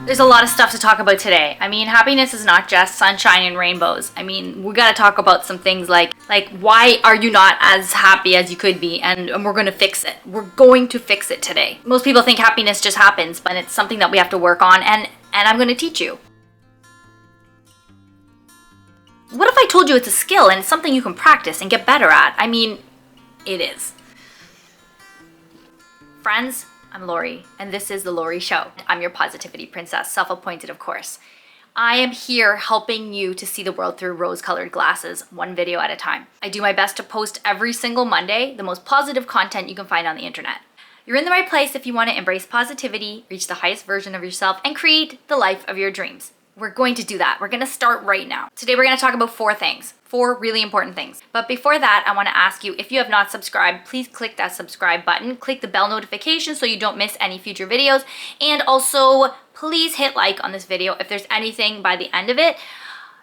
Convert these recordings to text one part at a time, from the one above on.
There's a lot of stuff to talk about today. I mean, happiness is not just sunshine and rainbows. I mean, we gotta talk about some things like why are you not as happy as you could be, and we're gonna fix it. We're going to fix it today. Most people think happiness just happens, but it's something that we have to work on, and I'm gonna teach you. What if I told you it's a skill and it's something you can practice and get better at? I mean, it is. Friends, I'm Lori, and this is The Lori Show. I'm your positivity princess, self-appointed, of course. I am here helping you to see the world through rose-colored glasses, one video at a time. I do my best to post every single Monday the most positive content you can find on the internet. You're in the right place if you want to embrace positivity, reach the highest version of yourself, and create the life of your dreams. We're going to do that. We're going to start right now. Today we're going to talk about four really important things. But before that, I want to ask you, if you have not subscribed, please click that subscribe button. Click the bell notification so you don't miss any future videos. And also, please hit like on this video if there's anything by the end of it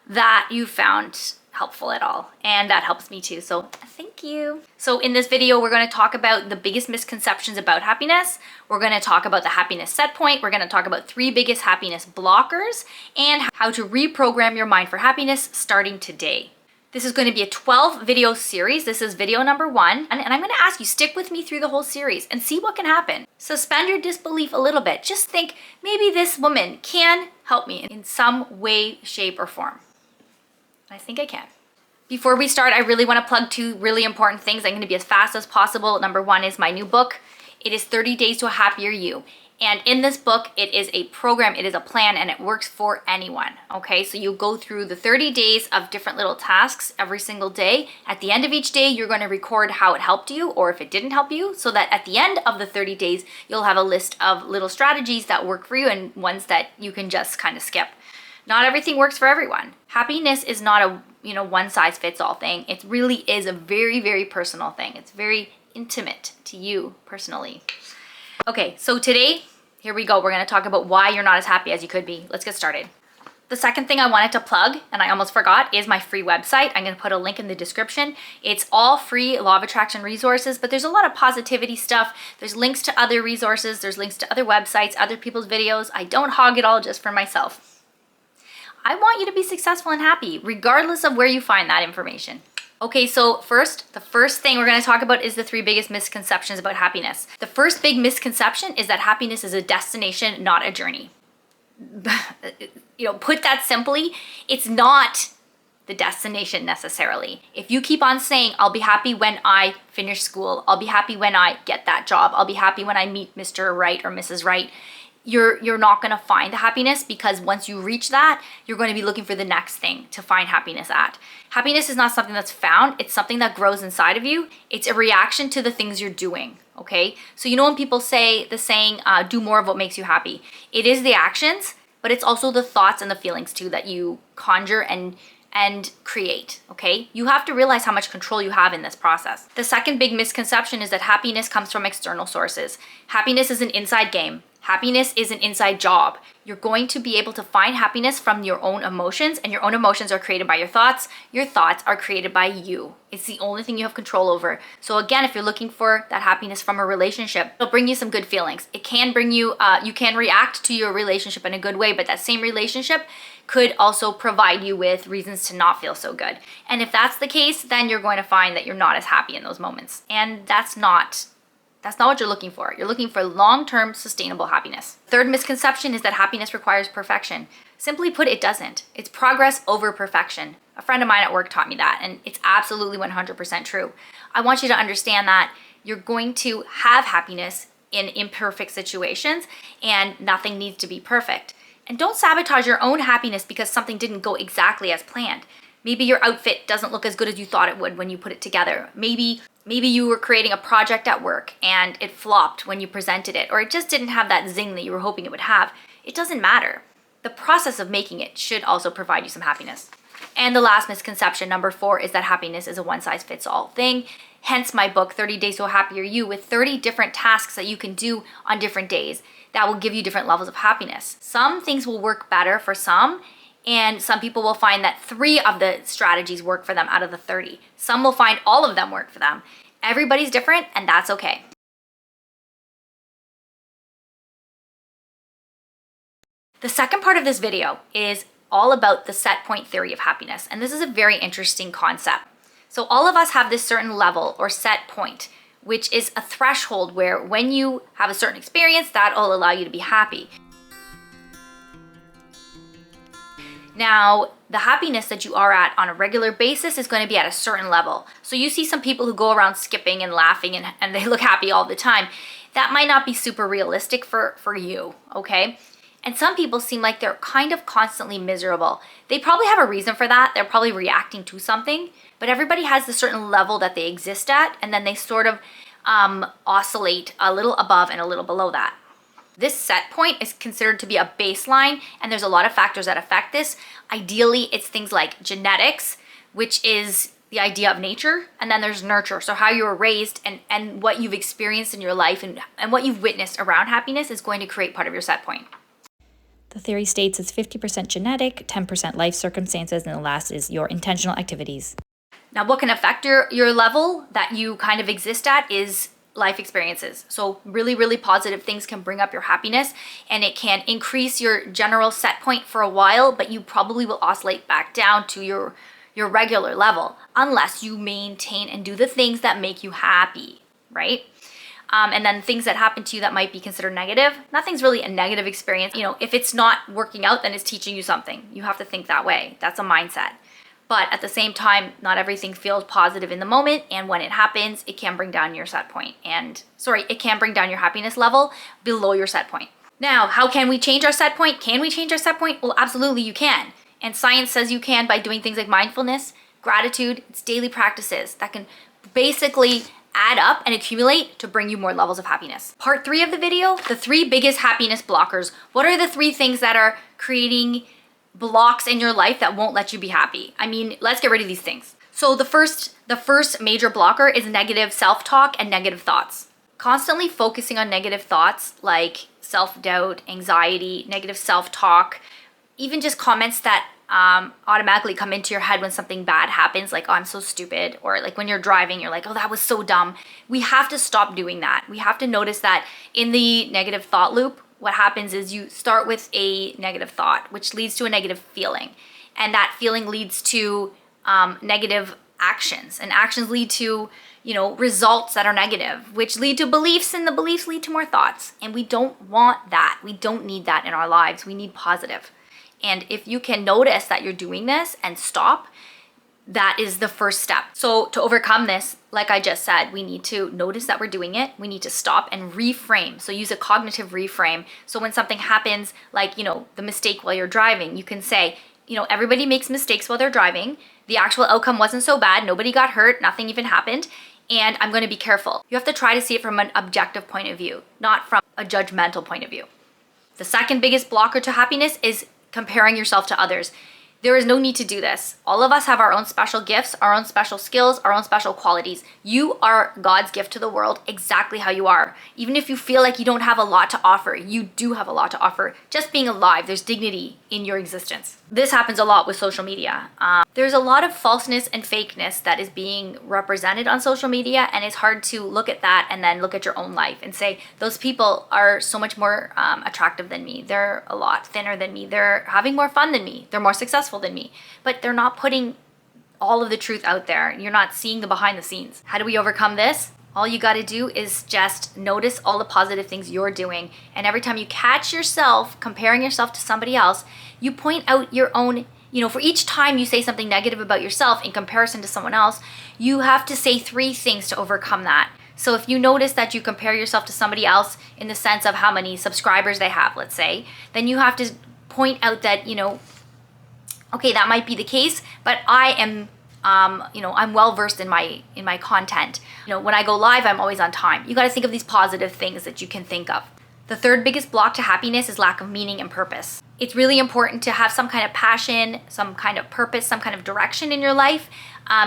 that you found helpful at all, and that helps me too, so thank you. So in this video, we're going to talk about the biggest misconceptions about happiness. We're going to talk about the happiness set point. We're going to talk about 3 biggest happiness blockers and how to reprogram your mind for happiness starting today. This is going to be a 12 video series. This is video number 1, and I'm going to ask you, stick with me through the whole series and see what can happen. Suspend your disbelief a little bit. Just think, maybe this woman can help me in some way, shape, or form. I think I can. Before we start, I really want to plug 2 really important things. I'm going to be as fast as possible. Number 1 is my new book. It is 30 Days to a Happier You. And in this book, it is a program, it is a plan, and it works for anyone, okay? So you go through the 30 days of different little tasks every single day. At the end of each day, you're going to record how it helped you or if it didn't help you, so that at the end of the 30 days, you'll have a list of little strategies that work for you and ones that you can just kind of skip. Not everything works for everyone. Happiness is not a one-size-fits-all thing. It really is a very, very personal thing. It's very intimate to you personally. Okay, so today, here we go. We're going to talk about why you're not as happy as you could be. Let's get started. The second thing I wanted to plug, and I almost forgot, is my free website. I'm going to put a link in the description. It's all free law of attraction resources, but there's a lot of positivity stuff. There's links to other resources. There's links to other websites, other people's videos. I don't hog it all just for myself. I want you to be successful and happy, regardless of where you find that information. Okay, so the first thing we're going to talk about is the 3 biggest misconceptions about happiness. The first big misconception is that happiness is a destination, not a journey. Put that simply, it's not the destination necessarily. If you keep on saying, I'll be happy when I finish school, I'll be happy when I get that job, I'll be happy when I meet Mr. Right or Mrs. Right, you're not going to find the happiness, because once you reach that, you're going to be looking for the next thing to find happiness at. Happiness is not something that's found. It's something that grows inside of you. It's a reaction to the things you're doing, okay? So when people say the saying, do more of what makes you happy, it is the actions, but it's also the thoughts and the feelings too that you conjure and create, okay? You have to realize how much control you have in this process. The second big misconception is that happiness comes from external sources. Happiness is an inside game. Happiness is an inside job. You're going to be able to find happiness from your own emotions, and your own emotions are created by your thoughts. Your thoughts are created by you. It's the only thing you have control over. So again, if you're looking for that happiness from a relationship, it'll bring you some good feelings. It can bring you, you can react to your relationship in a good way, but that same relationship could also provide you with reasons to not feel so good. And if that's the case, then you're going to find that you're not as happy in those moments. And that's not what you're looking for. You're looking for long-term sustainable happiness. Third misconception is that happiness requires perfection. Simply put, it doesn't. It's progress over perfection. A friend of mine at work taught me that, and it's absolutely 100% true. I want you to understand that you're going to have happiness in imperfect situations, and nothing needs to be perfect. And don't sabotage your own happiness because something didn't go exactly as planned. Maybe your outfit doesn't look as good as you thought it would when you put it together. Maybe you were creating a project at work and it flopped when you presented it, or it just didn't have that zing that you were hoping it would have. It doesn't matter. The process of making it should also provide you some happiness. And the last misconception, number 4, is that happiness is a one-size-fits-all thing. Hence my book, 30 Days to a Happier You, with 30 different tasks that you can do on different days that will give you different levels of happiness. Some things will work better for some, and some people will find that 3 of the strategies work for them out of the 30. Some will find all of them work for them. Everybody's different, and that's okay. The second part of this video is all about the set point theory of happiness. And this is a very interesting concept. So all of us have this certain level or set point, which is a threshold where when you have a certain experience, that'll allow you to be happy. Now, the happiness that you are at on a regular basis is going to be at a certain level. So you see some people who go around skipping and laughing and they look happy all the time. That might not be super realistic for you, okay? And some people seem like they're kind of constantly miserable. They probably have a reason for that. They're probably reacting to something, but everybody has a certain level that they exist at, and then they sort of oscillate a little above and a little below that. This set point is considered to be a baseline, and there's a lot of factors that affect this. Ideally, it's things like genetics, which is the idea of nature, and then there's nurture. So how you were raised and what you've experienced in your life and what you've witnessed around happiness is going to create part of your set point. The theory states it's 50% genetic, 10% life circumstances, and the last is your intentional activities. Now, what can affect your level that you kind of exist at is life experiences. So really, really positive things can bring up your happiness, and it can increase your general set point for a while, but you probably will oscillate back down to your regular level unless you maintain and do the things that make you happy, right? And then things that happen to you that might be considered negative. Nothing's really a negative experience. You know, if it's not working out, then it's teaching you something. You have to think that way. That's a mindset. But at the same time, not everything feels positive in the moment. And when it happens, it can bring down your set point. It can bring down your happiness level below your set point. Now, how can we change our set point? Can we change our set point? Well, absolutely you can. And science says you can by doing things like mindfulness, gratitude. It's daily practices that can basically add up and accumulate to bring you more levels of happiness. Part 3 of the video, the 3 biggest happiness blockers. What are the 3 things that are creating blocks in your life that won't let you be happy? I mean, let's get rid of these things. So the first major blocker is negative self-talk and negative thoughts. Constantly focusing on negative thoughts like self-doubt, anxiety, negative self-talk, even just comments that automatically come into your head when something bad happens, like, oh, I'm so stupid, or like when you're driving, you're like, oh, that was so dumb. We have to stop doing that. We have to notice that in the negative thought loop, what happens is you start with a negative thought, which leads to a negative feeling. And that feeling leads to negative actions. And actions lead to, results that are negative, which lead to beliefs, and the beliefs lead to more thoughts. And we don't want that. We don't need that in our lives. We need positive. And if you can notice that you're doing this and stop, that is the first step. So to overcome this, like I just said, we need to notice that we're doing it. We need to stop and reframe. So use a cognitive reframe. So when something happens, like, the mistake while you're driving, you can say, everybody makes mistakes while they're driving. The actual outcome wasn't so bad. Nobody got hurt. Nothing even happened. And I'm going to be careful. You have to try to see it from an objective point of view, not from a judgmental point of view. The second biggest blocker to happiness is comparing yourself to others. There is no need to do this. All of us have our own special gifts, our own special skills, our own special qualities. You are God's gift to the world exactly how you are. Even if you feel like you don't have a lot to offer, you do have a lot to offer. Just being alive, there's dignity in your existence. This happens a lot with social media. There's a lot of falseness and fakeness that is being represented on social media, and it's hard to look at that and then look at your own life and say, those people are so much more attractive than me. They're a lot thinner than me. They're having more fun than me. They're more successful than me. But they're not putting all of the truth out there. You're not seeing the behind the scenes. How do we overcome this? All you got to do is just notice all the positive things you're doing. And every time you catch yourself comparing yourself to somebody else, you point out your own, for each time you say something negative about yourself in comparison to someone else, you have to say 3 things to overcome that. So if you notice that you compare yourself to somebody else in the sense of how many subscribers they have, let's say, then you have to point out that, okay, that might be the case, but I am, I'm well versed in my content. When I go live, I'm always on time. You got to think of these positive things that you can think of. The third biggest block to happiness is lack of meaning and purpose. It's really important to have some kind of passion, some kind of purpose, some kind of direction in your life.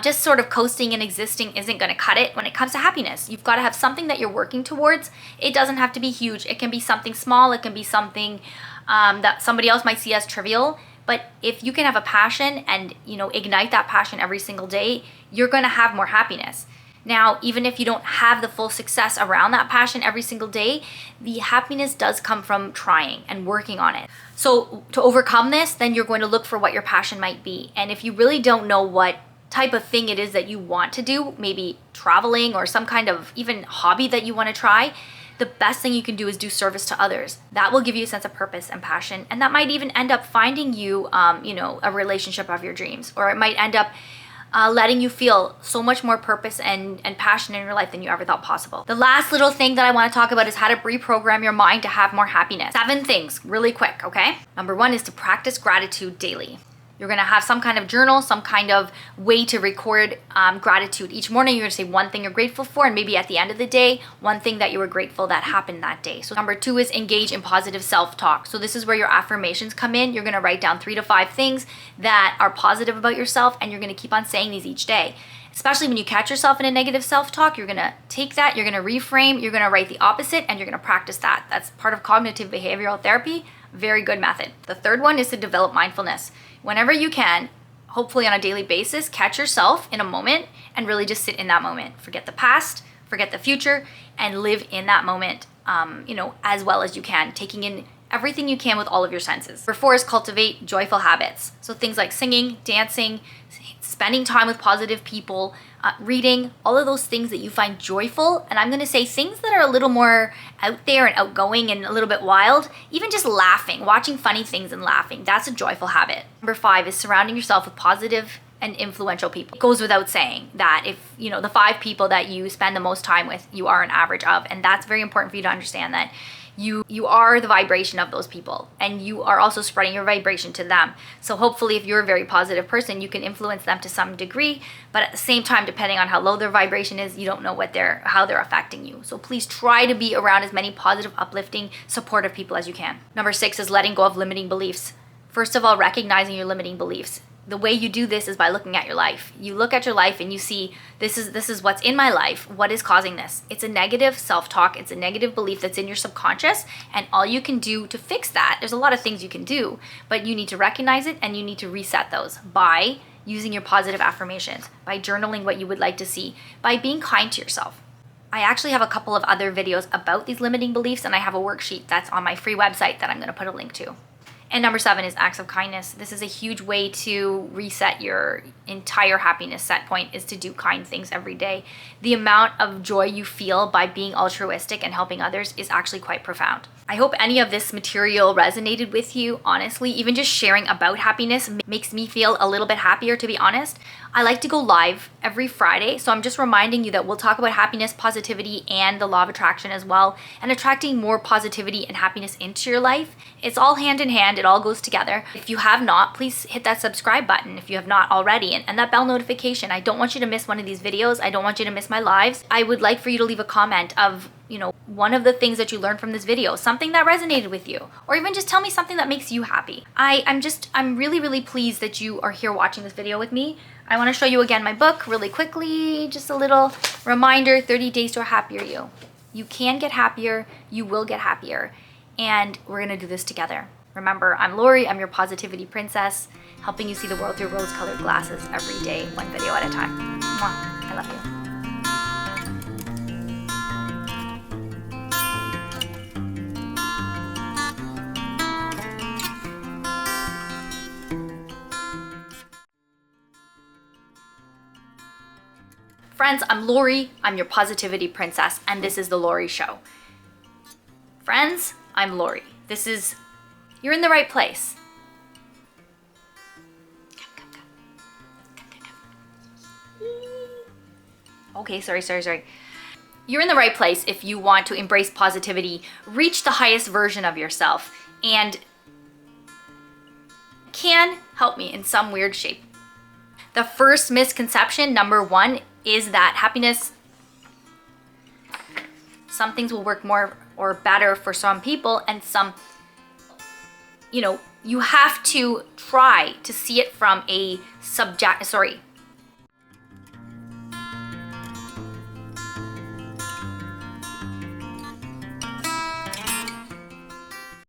Just sort of coasting and existing isn't going to cut it when it comes to happiness. You've got to have something that you're working towards. It doesn't have to be huge. It can be something small. It can be something that somebody else might see as trivial. But if you can have a passion and, ignite that passion every single day, you're going to have more happiness. Now, even if you don't have the full success around that passion every single day, the happiness does come from trying and working on it. So to overcome this, then you're going to look for what your passion might be. And if you really don't know what type of thing it is that you want to do, maybe traveling or some kind of even hobby that you want to try, the best thing you can do is do service to others. That will give you a sense of purpose and passion. And that might even end up finding you, a relationship of your dreams, or it might end up letting you feel so much more purpose and passion in your life than you ever thought possible. The last little thing that I want to talk about is how to reprogram your mind to have more happiness. 7 things, really quick, okay? Number 1 is to practice gratitude daily. You're gonna have some kind of journal, some kind of way to record gratitude. Each morning you're gonna say one thing you're grateful for, and maybe at the end of the day, one thing that you were grateful that happened that day. So number 2 is engage in positive self-talk. So this is where your affirmations come in. You're gonna write down 3 to 5 things that are positive about yourself, and you're gonna keep on saying these each day. Especially when you catch yourself in a negative self-talk, you're gonna take that, you're gonna reframe, you're gonna write the opposite, and you're gonna practice that. That's part of cognitive behavioral therapy. Very good method. The third one is to develop mindfulness. Whenever you can, hopefully on a daily basis, catch yourself in a moment and really just sit in that moment. Forget the past, forget the future, and live in that moment, as well as you can, taking in everything you can with all of your senses. Number 4 is cultivate joyful habits. So things like singing, dancing, spending time with positive people, reading, all of those things that you find joyful. And I'm gonna say things that are a little more out there and outgoing and a little bit wild, even just laughing, watching funny things and laughing, that's a joyful habit. Number 5 is surrounding yourself with positive and influential people. It goes without saying that if, the 5 people that you spend the most time with, you are an average of, and that's very important for you to understand that you are the vibration of those people, and you are also spreading your vibration to them. So hopefully if you're a very positive person, you can influence them to some degree, but at the same time, depending on how low their vibration is, you don't know how they're affecting you. So please try to be around as many positive, uplifting, supportive people as you can. Number 6 is letting go of limiting beliefs. First of all, recognizing your limiting beliefs. The way you do this is by looking at your life. You look at your life and you see, this is what's in my life. What is causing this? It's a negative self-talk. It's a negative belief that's in your subconscious. And all you can do to fix that, there's a lot of things you can do, but you need to recognize it and you need to reset those by using your positive affirmations, by journaling what you would like to see, by being kind to yourself. I actually have a couple of other videos about these limiting beliefs, and I have a worksheet that's on my free website that I'm going to put a link to. And number 7 is acts of kindness. This is a huge way to reset your entire happiness set point, is to do kind things every day. The amount of joy you feel by being altruistic and helping others is actually quite profound. I hope any of this material resonated with you. Honestly, even just sharing about happiness makes me feel a little bit happier, to be honest. I like to go live every Friday, so I'm just reminding you that we'll talk about happiness, positivity, and the law of attraction as well, and attracting more positivity and happiness into your life. It's all hand in hand, it all goes together. If you have not, please hit that subscribe button if you have not already, and that bell notification. I don't want you to miss one of these videos. I don't want you to miss my lives. I would like for you to leave a comment of, one of the things that you learned from this video, something that resonated with you, or even just tell me something that makes you happy. I'm really, really pleased that you are here watching this video with me. I want to show you again my book really quickly, just a little reminder, 30 Days to a Happier You. You can get happier, you will get happier, and we're gonna do this together. Remember, I'm Lori, I'm your positivity princess, helping you see the world through rose-colored glasses every day, one video at a time. Mwah. I love you. Friends, I'm Lori, I'm your positivity princess, and this is The Lori Show. Friends, I'm Lori. You're in the right place. Okay, sorry. You're in the right place if you want to embrace positivity, reach the highest version of yourself, and can help me in some weird shape. The first misconception, number 1, is that happiness, some things will work more or better for some people, and some, you have to try to see it from a